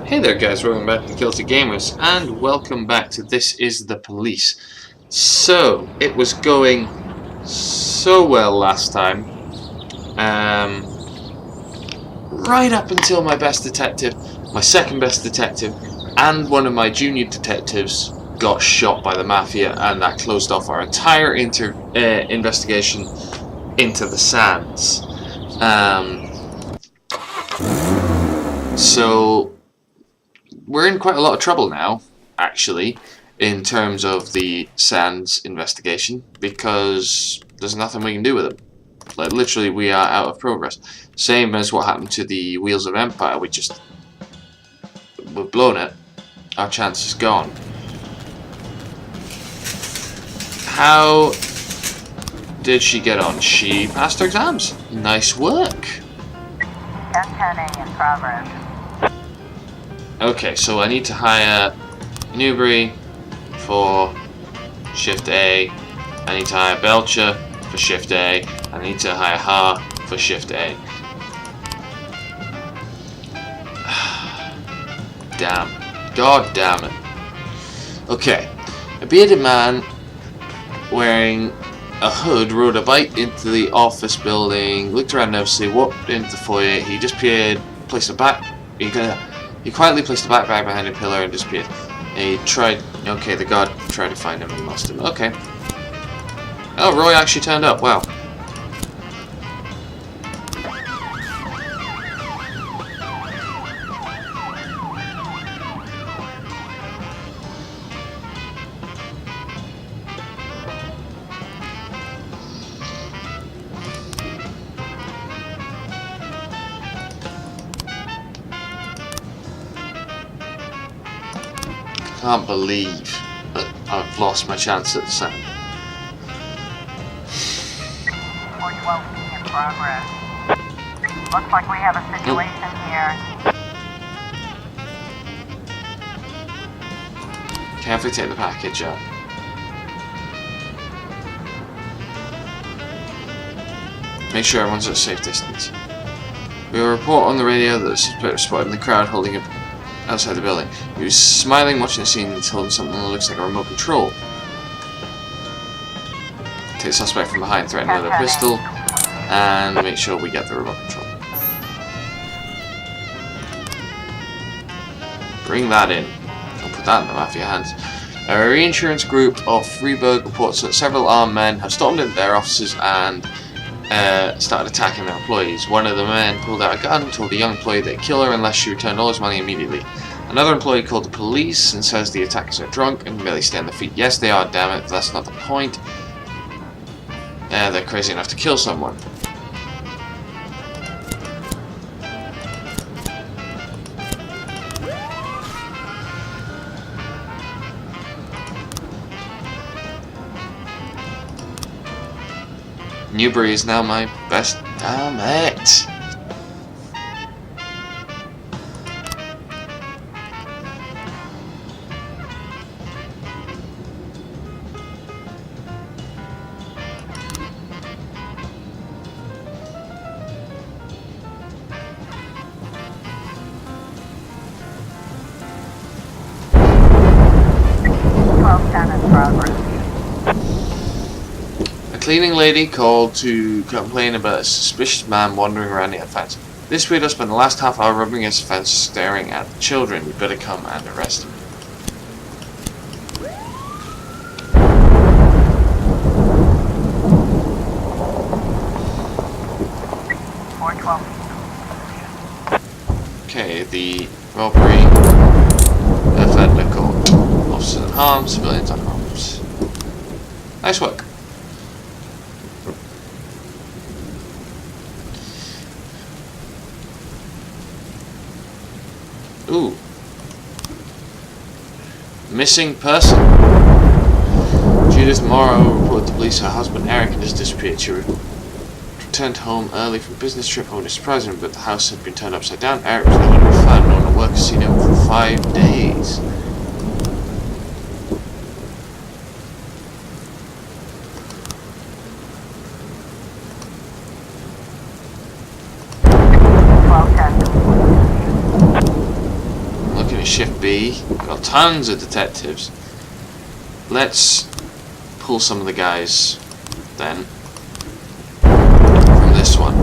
Hey there guys, welcome back to Guilty Gamers, and welcome back to This Is the Police. So, it was going so well last time, right up until my best detective, my second best detective, and one of my junior detectives got shot by the Mafia, and that closed off our entire investigation into the Sands. So we're in quite a lot of trouble now, actually, in terms of the Sands investigation, because there's nothing we can do with them. Like, literally, we are out of progress. Same as what happened to the Wheels of Empire. We've blown it. Our chance is gone. How did she get on? She passed her exams. Nice work. 1010A in progress. Okay, so I need to hire Newbury for Shift A. I need to hire Belcher for Shift A. I need to hire Haar for Shift A. Damn. God damn it. Okay. A bearded man wearing a hood rode a bike into the office building, looked around nervously, walked into the foyer. He disappeared, placed a back. He quietly placed a backpack behind a pillar and disappeared. He tried. Okay, the guard tried to find him and lost him. Okay. Oh, Roy actually turned up. Wow. Can't believe that I've lost my chance at the Sand. 412 in progress. Looks like we have a situation here. Carefully take the package out. Make sure everyone's at a safe distance. We will report on the radio that the suspect was spotted in the crowd holding it outside the building. He was smiling, watching the scene until something that looks like a remote control. Take the suspect from behind, threaten with a pistol, and make sure we get the remote control. Bring that in. I'll put that in the Mafia hands. A reinsurance group of Freeburg reports that several armed men have stormed into their offices and started attacking their employees. One of the men pulled out a gun, told the young employee they'd kill her unless she returned all his money immediately. Another employee called the police and says the attackers are drunk and merely stay on their feet. Yes, they are, damn it, that's not the point. They're crazy enough to kill someone. Newbury is now my best. Damn it! In progress. A cleaning lady called to complain about a suspicious man wandering around the fence. This weirdo spent the last half hour rubbing his fence staring at the children. You better come and arrest him. Okay, the robbery offender caught. Officers unharmed, civilians unharmed. Nice work. Ooh. Missing person. Judith Morrow reported to police her husband Eric had just disappeared. She returned home early from a business trip home to surprise him, but the house had been turned upside down. Eric was nowhere to be found. No one at work has seen him for 5 days. be. We've got tons of detectives. Let's pull some of the guys then from this one.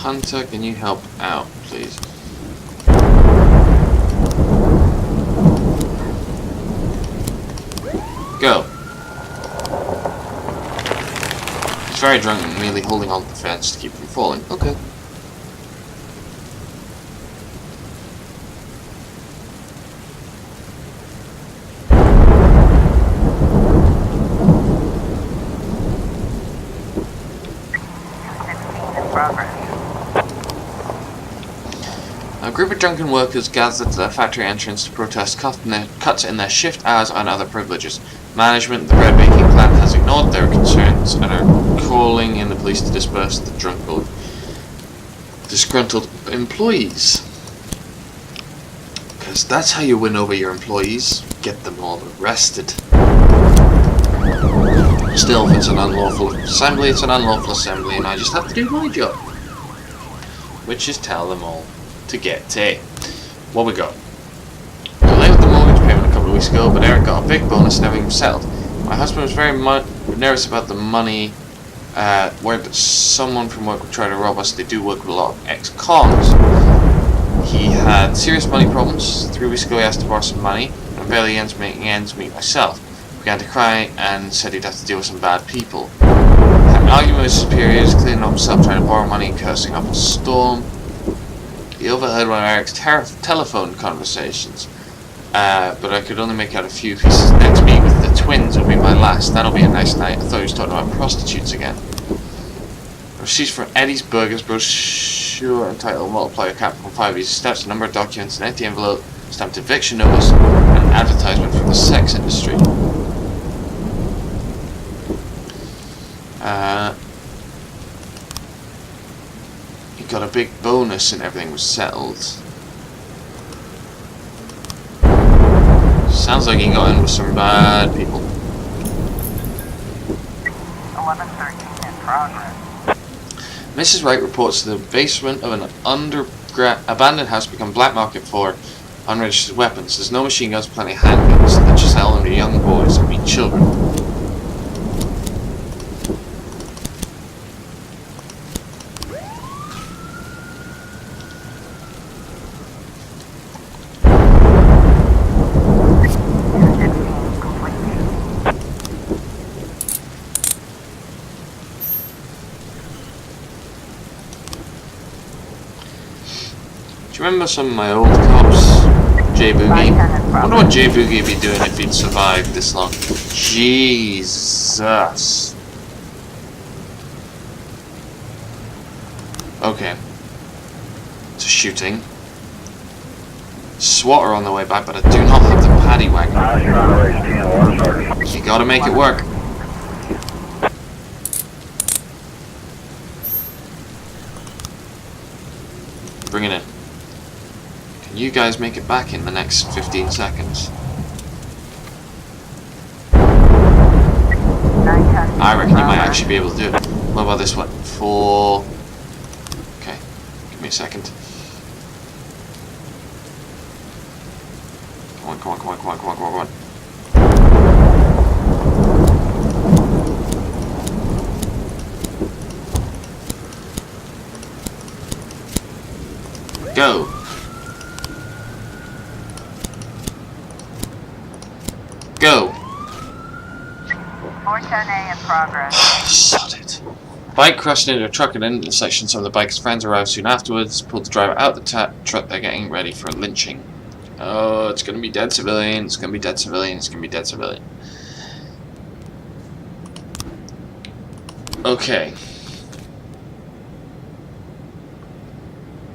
Hunter, can you help out, please? Go. He's very drunk and merely holding on to the fence to keep from falling. Okay. A group of drunken workers gathered to the factory entrance to protest cuts in their shift hours and other privileges. Management of the bread baking plant has ignored their concerns and are calling in the police to disperse the disgruntled employees. Because that's how you win over your employees. Get them all arrested. Still, if it's an unlawful assembly, it's an unlawful assembly, and I just have to do my job. Which is tell them all to get to. What we got? Delay with the mortgage payment a couple of weeks ago, but Eric got a big bonus and everything was settled. My husband was very nervous about the money. Worried that someone from work would try to rob us. They do work with a lot of ex-cons. He had serious money problems. 3 weeks ago he asked to borrow some money, and barely making ends meet myself. Began to cry and said he'd have to deal with some bad people. Had an argument with his superiors, cleaning up himself, trying to borrow money and cursing up a storm. He overheard one of Eric's telephone conversations, but I could only make out a few pieces. Next meet with the twins will be my last. That'll be a nice night. I thought he was talking about prostitutes again. Receipts from Eddie's Burgers brochure entitled Multiply Your Capital from 5 Easy Steps, a number of documents, an empty envelope, stamped eviction notice, and an advertisement from the sex industry. He got a big bonus and everything was settled. Sounds like he got in with some bad people. 1113 in progress. Mrs. Wright reports the basement of an abandoned house become black market for unregistered weapons. There's no machine guns, plenty of handguns that you sell only young boys and mean children. Remember some of my old cops? J Boogie. I wonder what J Boogie would be doing if he'd survived this long. Jesus. Okay. It's a shooting. SWAT are on the way back, but I do not have the paddy wagon. You gotta make it work. Bring it in. You guys make it back in the next 15 seconds. I reckon you might actually be able to do it. What about this one? 4... Okay, give me a second. Come on, come on, come on, come on, come on, come on, come on. Go! Go! 410A in progress. Sod it. Bike crashed into a truck at an intersection. Some of the biker's friends arrived soon afterwards, pulled the driver out of the truck. They're getting ready for a lynching. Oh, it's gonna be dead civilian, it's gonna be dead civilian, it's gonna be dead civilian. Okay.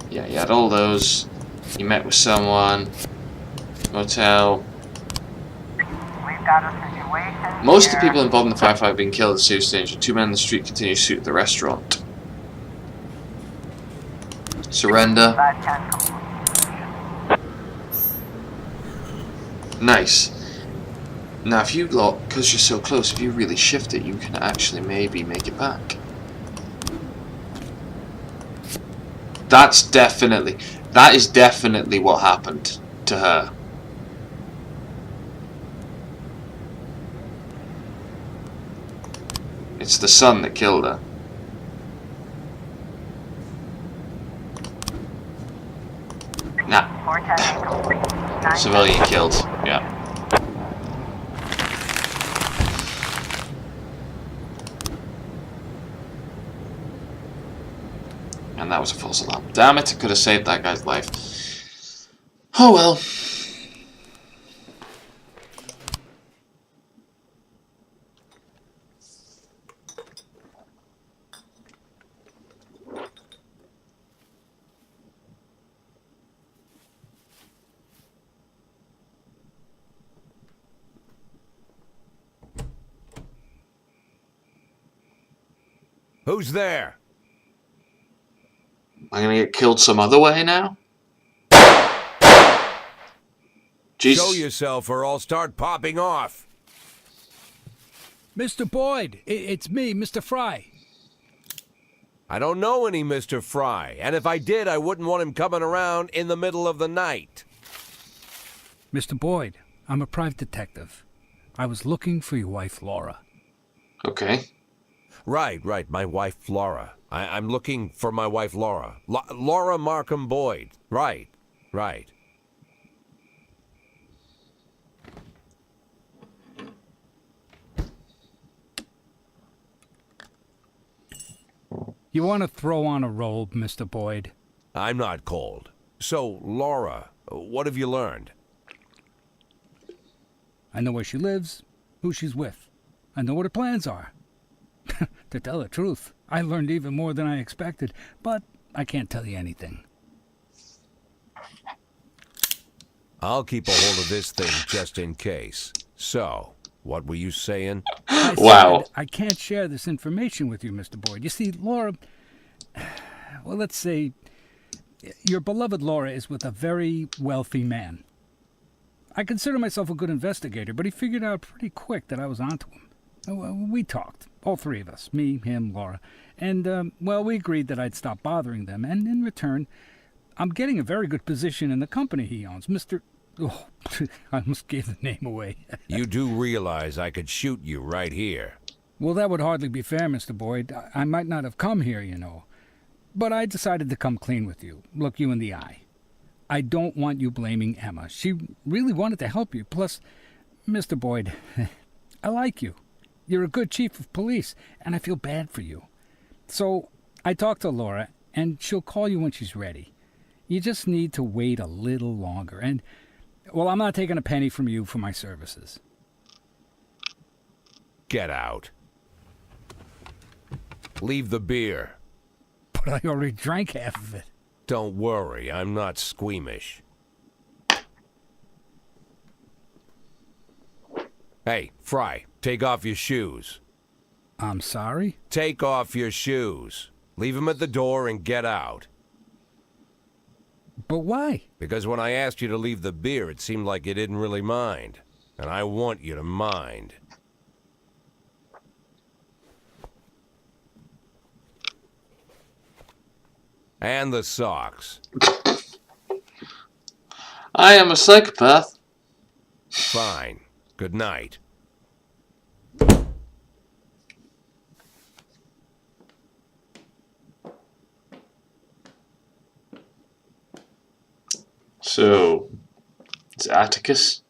Yeah, you had all those. You met with someone. Motel. Got a situation. Most of the people involved in the firefight have been killed at serious danger. 2 men in the street continue to shoot at the restaurant. Surrender. Nice. Now if you lot, because you're so close, if you really shift it, you can actually maybe make it back. That is definitely what happened to her. It's the son that killed her. Nah. Civilian killed. Yeah. And that was a false alarm. Damn it, I could have saved that guy's life. Oh well. Who's there? Am I gonna get killed some other way now? Jesus. Show yourself or I'll start popping off. Mr. Boyd, it's me, Mr. Fry. I don't know any Mr. Fry, and if I did, I wouldn't want him coming around in the middle of the night. Mr. Boyd, I'm a private detective. I was looking for your wife, Laura. Okay. Right, my wife, Laura. I'm looking for my wife, Laura. Laura Markham Boyd. Right. You want to throw on a robe, Mr. Boyd? I'm not cold. So, Laura, what have you learned? I know where she lives, who she's with. I know what her plans are. To tell the truth, I learned even more than I expected, but I can't tell you anything. I'll keep a hold of this thing just in case. So, what were you saying? Wow. I can't share this information with you, Mr. Boyd. You see, Laura... Well, let's say... Your beloved Laura is with a very wealthy man. I consider myself a good investigator, but he figured out pretty quick that I was onto him. We talked, all three of us, me, him, Laura, and, well, we agreed that I'd stop bothering them, and in return, I'm getting a very good position in the company he owns, Mr. Oh, I almost gave the name away. You do realize I could shoot you right here. Well, that would hardly be fair, Mr. Boyd. I might not have come here, you know. But I decided to come clean with you, look you in the eye. I don't want you blaming Emma. She really wanted to help you. Plus, Mr. Boyd, I like you. You're a good chief of police, and I feel bad for you. So I talked to Laura, and she'll call you when she's ready. You just need to wait a little longer, and, well, I'm not taking a penny from you for my services. Get out. Leave the beer. But I already drank half of it. Don't worry, I'm not squeamish. Hey, Fry, take off your shoes. I'm sorry? Take off your shoes. Leave them at the door and get out. But why? Because when I asked you to leave the beer, it seemed like you didn't really mind. And I want you to mind. And the socks. I am a psychopath. Fine. Good night. So, it's Atticus.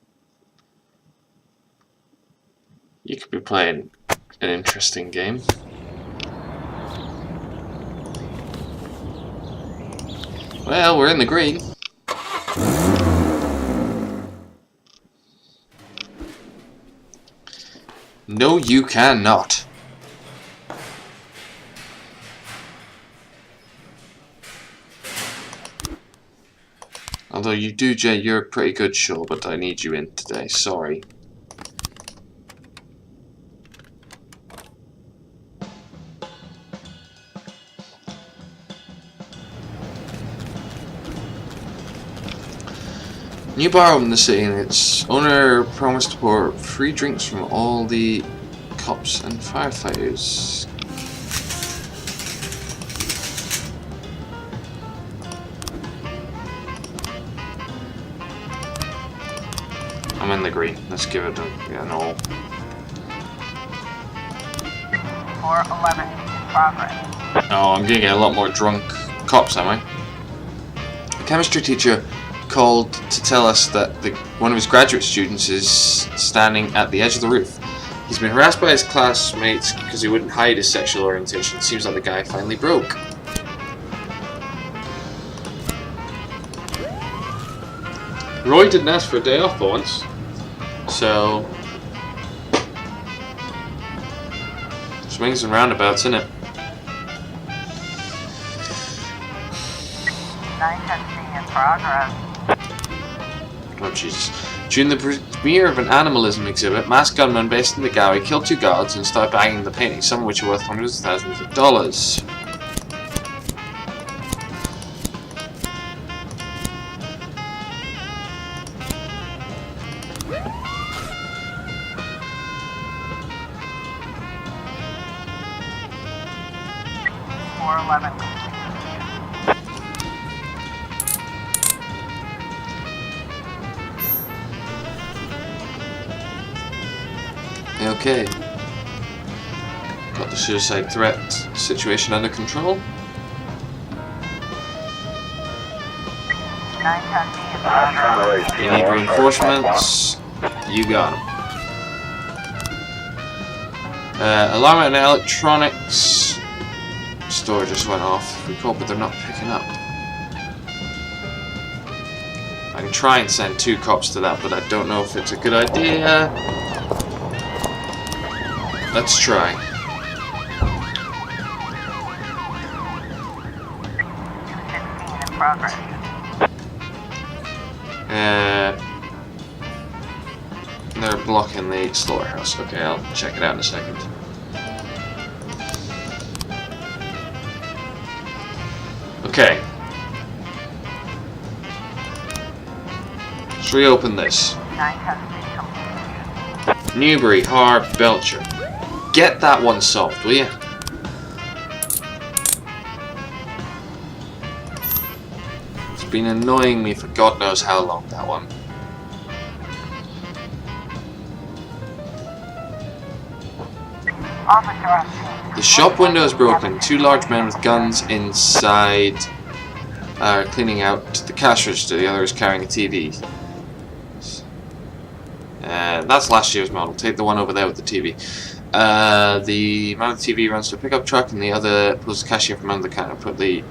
You could be playing an interesting game. Well, we're in the green. No, you cannot. Although you do, Jay, you're a pretty good show, but I need you in today. Sorry. New bar in the city, and its owner promised to pour free drinks from all the cops and firefighters. I'm in the green. Let's give it an all. 411 in progress. Oh, I'm gonna get a lot more drunk cops, am I? A chemistry teacher called to tell us that one of his graduate students is standing at the edge of the roof. He's been harassed by his classmates because he wouldn't hide his sexual orientation. Seems like the guy finally broke. Roy didn't ask for a day off for once, so swings and roundabouts, innit? 910C in progress. Oh Jesus. During the premiere of an animalism exhibit, masked gunmen based in the gallery killed 2 guards and started bagging the paintings, some of which are worth hundreds of thousands of dollars. Okay. Got the suicide threat situation under control. 910C in progress. You need reinforcements. You got them. Alarm and electronics store just went off. We called, but they're not picking up. I can try and send 2 cops to that, but I don't know if it's a good idea. Let's try. 216 in progress. They're blocking the slaughterhouse. Okay, I'll check it out in a second. Okay. Let's reopen this. 910C complete. Newbury, Harb, Belcher. Get that one solved, will you? It's been annoying me for God knows how long, that one. Officer on scene. The shop window is broken. 2 large men with guns inside are cleaning out the cash register. The other is carrying a TV. That's last year's model. Take the one over there with the TV. The man with the TV runs to a pickup truck, and the other pulls the cashier from under the counter. Put the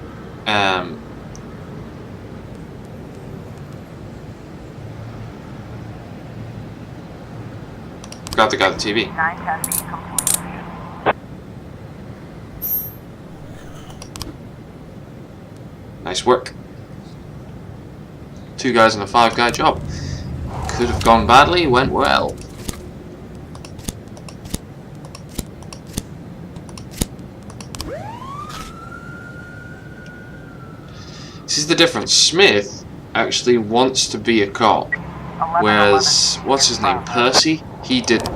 got the guy with the TV. 910C complete. Nice work. 2 guys in a 5-guy job. Could have gone badly, went well. This is the difference. Smith actually wants to be a cop, whereas, what's his name, Percy? He didn't.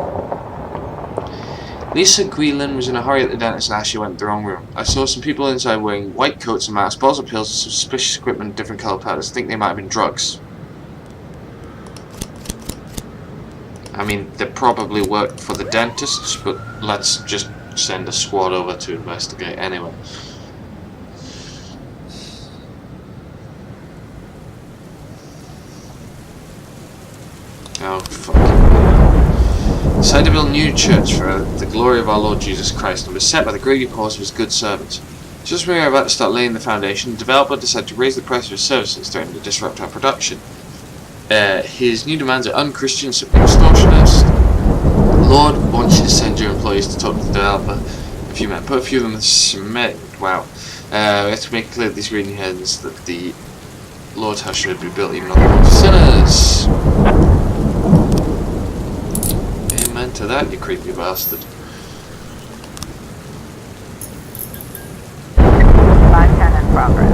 Lisa Guilin was in a hurry at the dentist and Ashley went to the wrong room. I saw some people inside wearing white coats and masks, bottles of pills, and suspicious equipment, different colour powders. I think they might have been drugs. I mean, they probably worked for the dentists, but let's just send a squad over to investigate anyway. Oh, fuck. Decided to build a new church for the glory of our Lord Jesus Christ and was set by the greedy cause of his good servants. Just when we were about to start laying the foundation, the developer decided to raise the price of his services, threatening to disrupt our production. His new demands are unchristian, extortionist. The Lord wants you to send your employees to talk to the developer. A few men, put a few of them in cement. Wow. We have to make it clear to these reading heads that the Lord's house should be built even on the road of sinners. Amen to that, you creepy bastard. 510 in progress.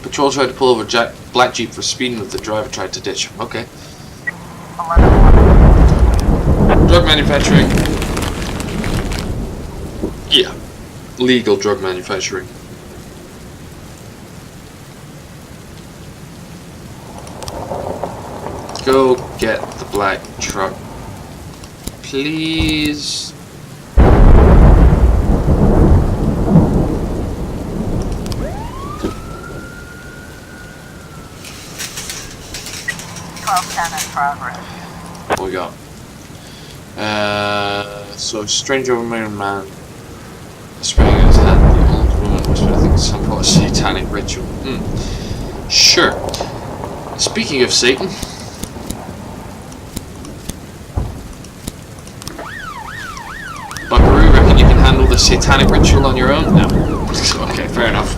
Patrol tried to pull over Black Jeep for speeding, but the driver tried to ditch him. Okay. 1111. Drug manufacturing. Yeah. Legal drug manufacturing. Go get the black truck, please. 1210 in progress. What we got? So strange overman man spraying in his hand. The old woman whispered, I think it's some sort of satanic ritual. Sure. Speaking of Satan, Buckaroo, reckon you can handle the satanic ritual on your own? No. Okay, fair enough.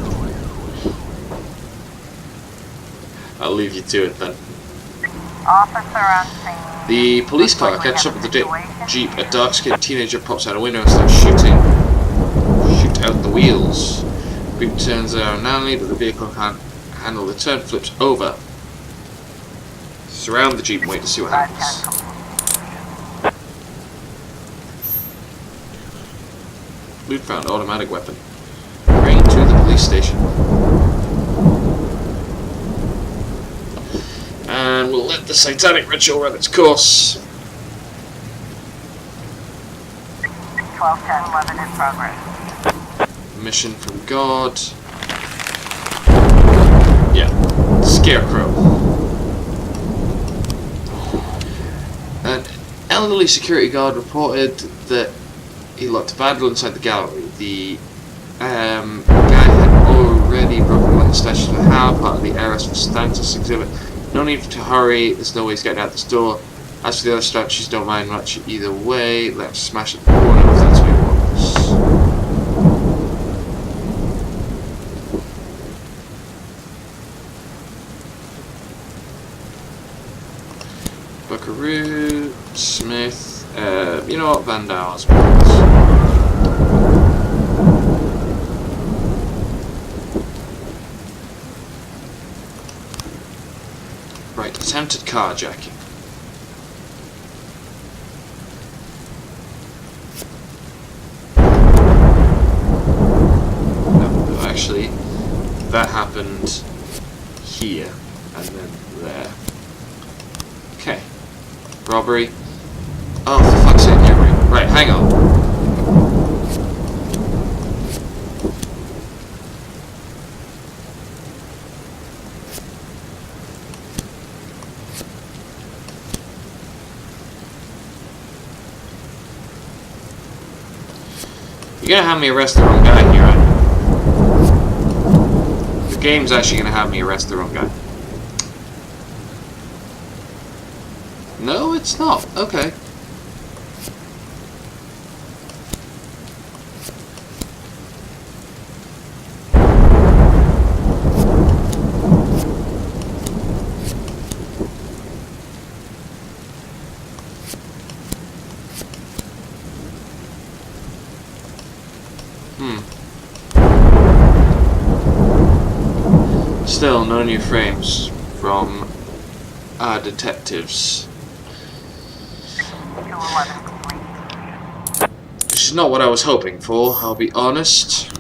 I'll leave you to it then. Officer on scene. The police car catches up with the Jeep. A dark-skinned teenager pops out a window and starts shooting. Shoot out the wheels. Jeep turns around narrowly, but the vehicle can't handle the turn, flips over. Surround the Jeep and wait to see what happens. Loot found, automatic weapon. Bring to the police station. And we'll let the satanic ritual run its course. 1210 11 in progress. Mission from God. Yeah. Scarecrow. An elderly security guard reported that he locked a vandal inside the gallery. The guy had already broken one of the stashes of the hammer, part of the Eris for Stantis exhibit. No need to hurry, there's no way he's getting out this door. As for the other statues, don't mind much either way. Let him smash at the corner if that's what he wants. Buckaroo, Smith, you know what, Van Dow's. Right, attempted carjacking. No, actually, that happened here, and then there. Okay. Robbery. Oh, for fuck's sake, yeah, right, hang on. You're gonna have me arrest the wrong guy here, right? The game's actually gonna have me arrest the wrong guy. No, it's not. Okay. Still, no new frames from our detectives. 211 complete. Which is not what I was hoping for, I'll be honest.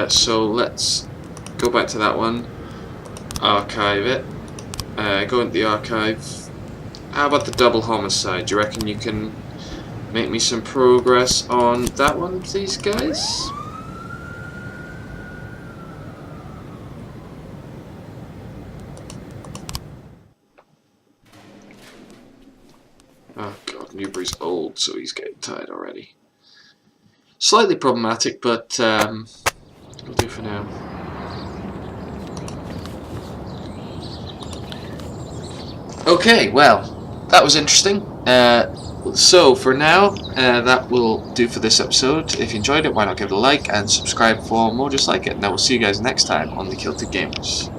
So let's go back to that one. Archive it. Go into the archive. How about the double homicide? Do you reckon you can make me some progress on that one, please, guys? Oh god, Newbury's old, so he's getting tired already. Slightly problematic, but it'll do for now. Okay, well, that was interesting. So for now, that will do for this episode. If you enjoyed it, why not give it a like and subscribe for more just like it. And I will see you guys next time on the Kilted Gamers.